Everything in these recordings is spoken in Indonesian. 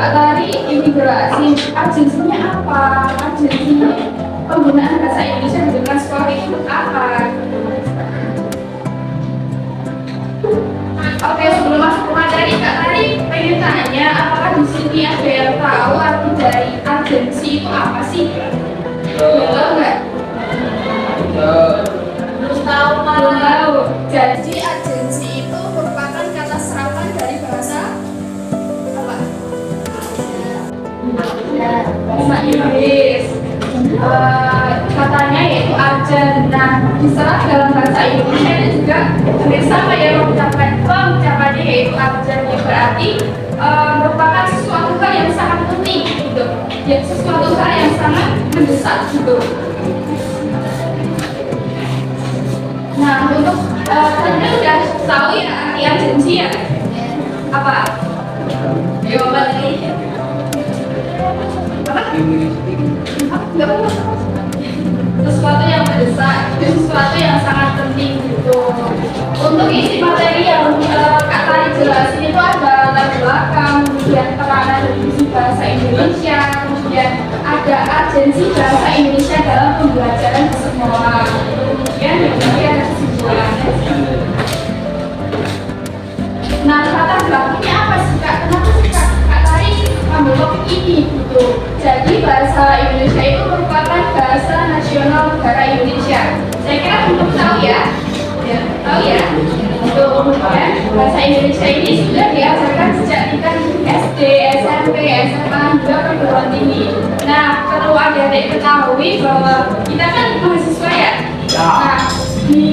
Kak Tari imigrasi, agensinya apa? Agensi penggunaan bahasa Indonesia di depan sekolah itu apa? Oke, sebelum masuk ke materi, Kak Tari pengen tanya, apakah di sini ada yang tahu arti dari agensi itu apa sih? Belum tahu nggak? Belum tahu, belum tahu. Jadi agensi itu merupakan kata serapan dari bahasa apa? Bahasa Inggris. Katanya yaitu agen. Nah, diserap dalam bahasa Indonesia itu juga hampir sama ya pengucapannya yaitu agen, yang berarti merupakan sesuatu hal yang sangat penting gitu, ya sesuatu hal yang sangat mendesak gitu. Nah, untuk Anda udah tahu ya arti agensi ya? Apa? Ayo balik. Apa? Enggak apa-apa. Sesuatu yang mendesak, sesuatu yang sangat penting gitu. Untuk isi materi yang Kak Tari jelasin itu ada latar belakang, kemudian peranan divisi bahasa Indonesia, kemudian ada agensi bahasa Indonesia dalam pembelajaran di sekolah. Kemudian yang terakhir ada kesimpulannya. Nah, latar belakangnya apa sih Kak? Kenapa sih Kak Tari ambil topik ini gitu? Jadi bahasa Indonesia itu merupakan bahasa nasional negara Indonesia. Saya kira untuk tahu ya, tahu ya. Untuk kemudian bahasa Indonesia ini sudah diajarkan sejak tingkat SD, SMP, SMA hingga perguruan tinggi. Nah, perlu adik-adik ketahui bahwa kita kan mahasiswa ya. Nah, di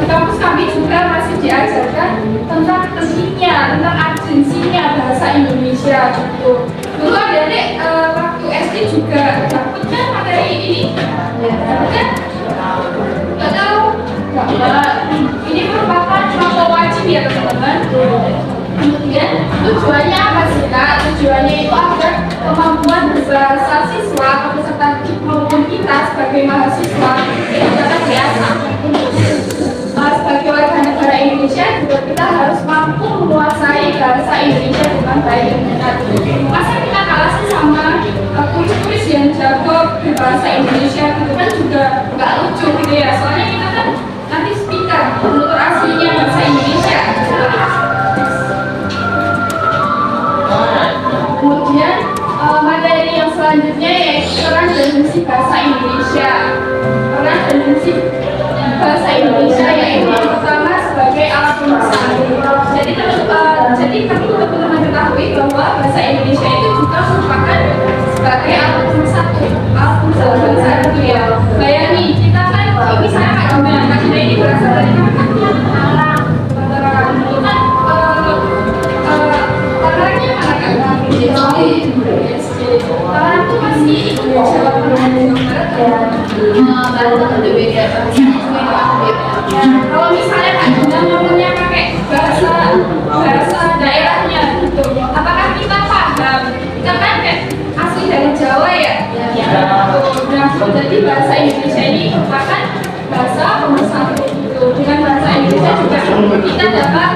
kampus kami juga masih diajarkan tentang pentingnya, tentang agensinya bahasa Indonesia gitu. Dulu adik-adik waktu SD juga dapatkan materi ini? Dapatkan? Nggak tahu? Nggak. Ini merupakan mata wajib ya teman-teman. Kemudian tujuannya apa sih Kak? Tujuannya itu agar kemampuan berbahasa siswa atau peserta maupun kita sebagai mahasiswa itu dapat diasah. Sebagai warga negara Indonesia juga kita harus mampu menguasai bahasa Indonesia dengan baik dan benar. Masa kita kalah sih sama turis-turis yang jago berbahasa Indonesia itu kan juga nggak lucu gitu ya. Soalnya kita kan nanti speaker, penutur aslinya bahasa Indonesia. Kemudian materi yang selanjutnya yaitu peran dan fungsi bahasa Indonesia. Peran dan fungsi bahasa Indonesia yaitu yang pertama sebagai alat pemersatu. Jadi perlu teman-teman ketahui bahwa bahasa Indonesia itu juga merupakan sebagai alat pemersatu bangsa itu ya. Bayangin kita kan misalnya Kak Gina ini berasal dari mana? Tangerangnya mana Kak? Tangerang itu masih Jawa Barat ya. Banten udah beda kalau misalnya Kak Gina ngomongnya pakai bahasa daerahnya gitu, apakah kita paham? Kita kan asli dari Jawa ya. Nah, jadi bahasa Indonesia ini merupakan bahasa pemersatu gitu. Dengan bahasa Indonesia juga kita dapat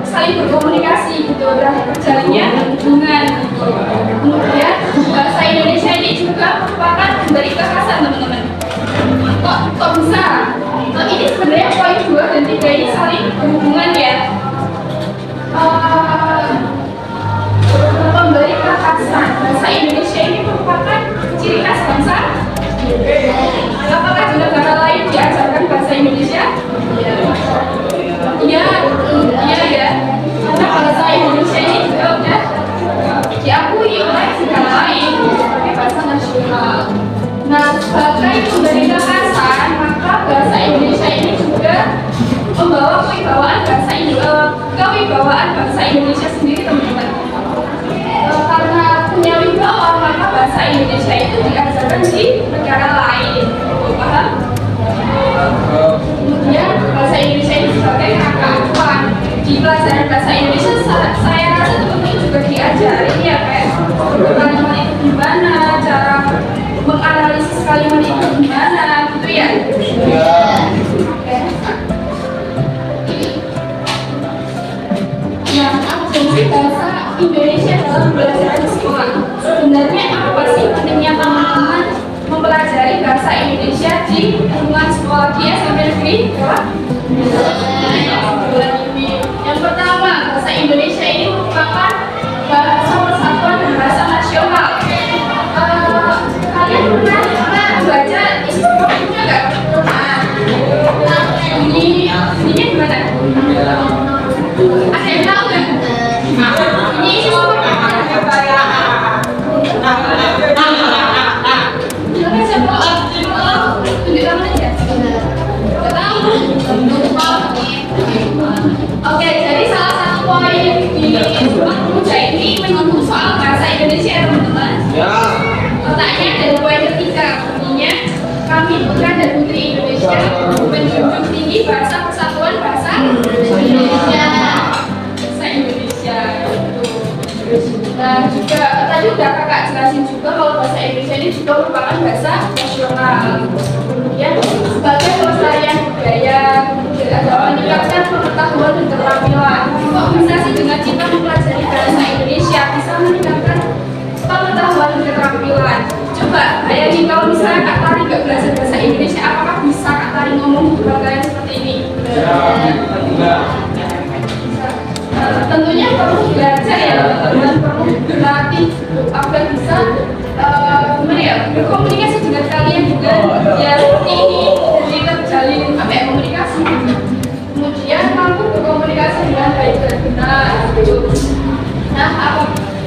saling berkomunikasi gitu, dan terjalinnya hubungan gitu. Kemudian bahasa Indonesia ini juga merupakan dari kekhasan teman-teman. Kok bisa? Ini sebenarnya poin 2 dan 3 ini saling berhubungan ya. Pemberi kekhasan bahasa Indonesia ini merupakan ciri khas bangsa. Apakah di negara lain diajarkan bahasa Indonesia? Iya ya. Karena bahasa Indonesia ini juga udah diakui oleh negara lain sebagai bahasa nasional. Nah, sebagai pemberi kekhasan, maka bahasa Indonesia ini juga membawa kewibawaan bahasa Indonesia sendiri teman-teman. Karena punya wibawa, maka bahasa Indonesia itu diajarkan di negara lain. Paham? Kemudian bahasa Indonesia ini sebagai kakak acuan di pelajaran bahasa Indonesia. Saya rasa teman-teman juga diajarin ya kayak kalimat itu gimana, cara menganalisis kalimat itu gimana gitu ya. Nah, Fungsi bahasa Indonesia dalam belajar di sekolah. Sebenarnya apa sih pentingnya teman-teman mempelajari bahasa Indonesia di lingkungan sekolah di SMP negeri? Yang pertama, bahasa Indonesia ini merupakan bahasa persatuan dan bahasa nasional. Kalian pernah baca isi bukunya nggak? Ini gimana? Ada yang tahu nggak? Ini isi bukunya Oke, jadi salah satu poin di Muja ini menyinggung soal bahasa Indonesia, teman-teman. Letaknya dari poin ketiga, bunyinya kami putra dan putri Indonesia menjunjung tinggi bahasa persatuan bahasa Indonesia. Bahasa Indonesia itu. Nah, juga tadi udah kakak jelasin juga kalau bahasa Indonesia ini juga merupakan bahasa nasional. Kemudian sebagai pelestarian budaya, adalah meningkatkan pengetahuan dan keterampilan. Kok bisa sih dengan kita mempelajari bahasa Indonesia bisa meningkatkan pengetahuan dan keterampilan? Coba bayangin kalau misalnya Kak Tari nggak belajar bahasa Indonesia, apakah bisa Kak Tari ngomong di kalian seperti ini? Tentunya perlu belajar ya, teman-teman, perlu berlatih agar bisa berkomunikasi dengan kalian juga ya seperti ini, jadi terjalin komunikasi. Kemudian mampu berkomunikasi dengan baik dan benar. Nah,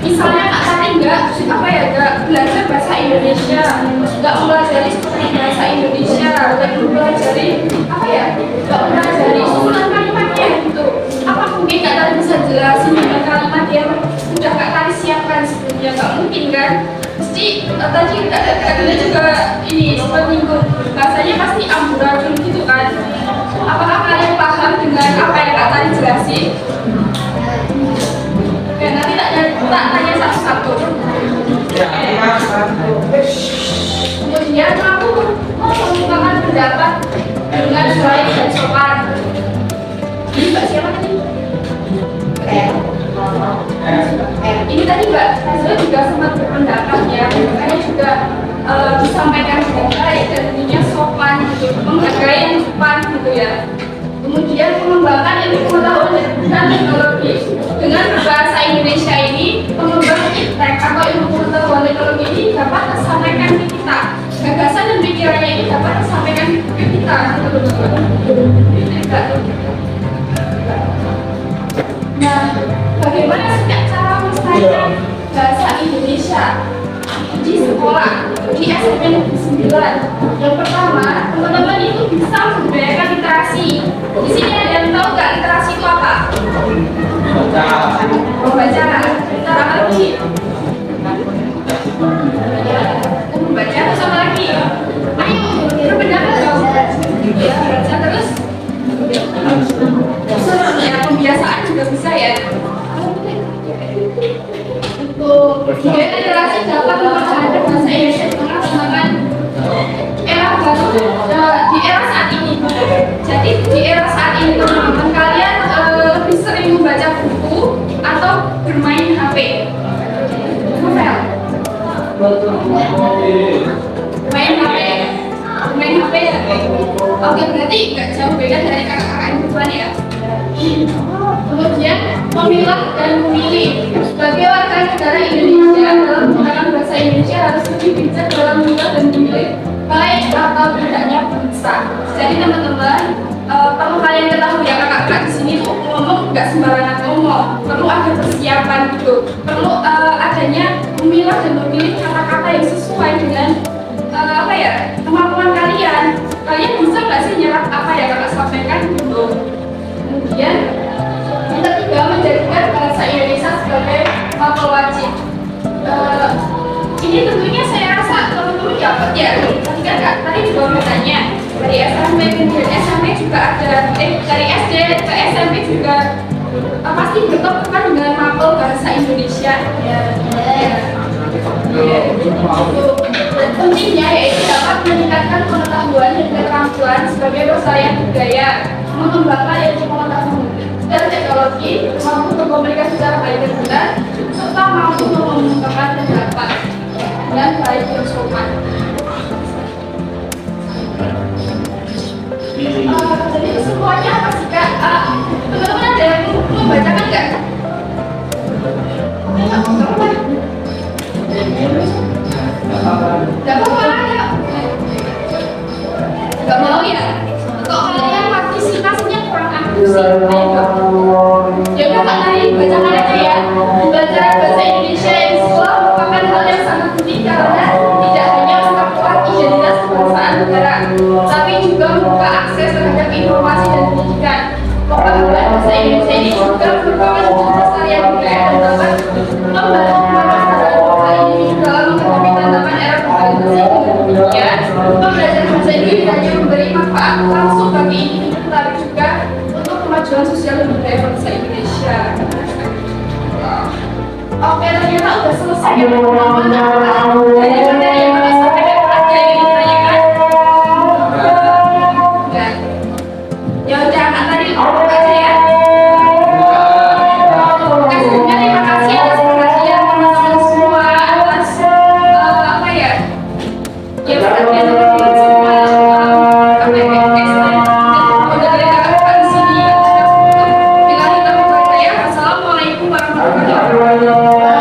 misalnya Kak Tari nggak belajar bahasa Indonesia, nggak mempelajari seperti bahasa Indonesia, nggak mempelajari nggak mempelajari susunan kalimatnya gitu. Apa mungkin Kak Tari bisa jelasin dengan kalimat yang sudah Kak Tari siapkan sebelumnya? Nggak mungkin kan? Mesti tadi Kak Dina juga ini sempat nyinggung bahasanya pasti amburadul gitu kan? Apakah kalian paham dengan apa yang Kak Tari jelasin? Oke, nanti tak tanya satu-satu. Kemudian aku mau mengungkapkan pendapat dengan baik dan sopan. Ini Mbak siapa tadi? Ini tadi Mbak Nazila juga sempat berpendapat ya, makanya juga disampaikan dengan baik dan tentunya sopan gitu, menghargai yang sopan gitu ya. Kemudian mengembangkan ilmu pengetahuan dan teknologi dengan berbahasa Indonesia ini, pengembang iptek atau ilmu pengetahuan teknologi ini dapat tersampaikan ke kita, gagasan dan pikirannya ini dapat tersampaikan ke kita. Nah, bagaimana sih cara melestarikan bahasa Indonesia di sekolah di SMP Negeri 9? Yang pertama, teman-teman itu bisa membudayakan literasi. Di sini ada yang tahu nggak literasi itu apa? Membaca. Bentar, apa lagi? Membaca atau sama lagi? Ayo, berpendapat dong. Baca terus. Ya, pembiasaan juga bisa ya. Kemudian literasi dapat mempertahankan bahasa Indonesia di tengah perkembangan era baru di era saat ini. Jadi di era saat ini teman-teman kalian lebih sering membaca buku atau bermain HP? Novel? Main HP? Main HP ya? Oke, berarti nggak jauh beda dari kakak-kakak yang depan ya. Kemudian memilah dan memilih. Sebagai warga negara Indonesia dalam menggunakan bahasa Indonesia harus lebih bijak dalam memilah dan memilih baik atau tidaknya bangsa. Jadi teman-teman perlu kalian ketahui ya, kakak-kakak di sini tuh ngomong nggak sembarangan ngomong, perlu ada persiapan gitu, perlu adanya memilah dan memilih kata-kata yang sesuai dengan kemampuan kalian. Kalian bisa nggak sih nyerap apa yang kakak sampaikan gitu? Kemudian yang ketiga, menjadikan bahasa Indonesia sebagai mapel wajib. Ini tentunya saya rasa teman-teman dapat ya. Tadi juga bertanya dari SMP ke SMP juga ada, dari SD ke SMP juga pasti bertemu dengan mapel bahasa Indonesia. Pentingnya yaitu dapat meningkatkan pengetahuan dan keterampilan sebagai pelestarian budaya, mengembangkan ilmu pengetahuan dan teknologi sosiologi, mampu berkomunikasi secara baik dan benar, serta mampu mengungkapkan pendapat dengan baik dan sopan. Jadi semuanya apa sih Kak? Teman-teman ada yang mau bacakan nggak? Nggak apa-apa. Nggak apa-apa ya. Nggak mau ya? Kok kalian partisipasinya kurang aktif sih? Ya udah Kak Tari, bacakan aja ya. Belajar bahasa Indonesia yang sekolah merupakan hal yang sangat penting karena tidak hanya memperkuat identitas kebangsaan negara, tapi juga membuka akses terhadap informasi dan pendidikan. Pengetahuan bahasa Indonesia ini juga merupakan wujud pelestarian budaya dan dapat membantu masyarakat bangsa ini dalam menghadapi tantangan era globalisasi. Demikian, pembelajaran bahasa Inggris hanya memberi manfaat langsung bagi individu, tapi juga untuk kemajuan sosial dan budaya bangsa Indonesia. Oke, ternyata udah selesai ya teman-teman. Dari materi yang kami sampaikan ada yang ditanyakan? Enggak. Ya udah, Kak tadi ngomong aja ya. Oke, sebelumnya terima kasih atas perhatian teman-teman semua, atas apa ya? Ya perhatian teman-teman semua apa ya? Extend udah dari kakak di sini. Bila kita membaca ya. Assalamualaikum warahmatullahi wabarakatuh.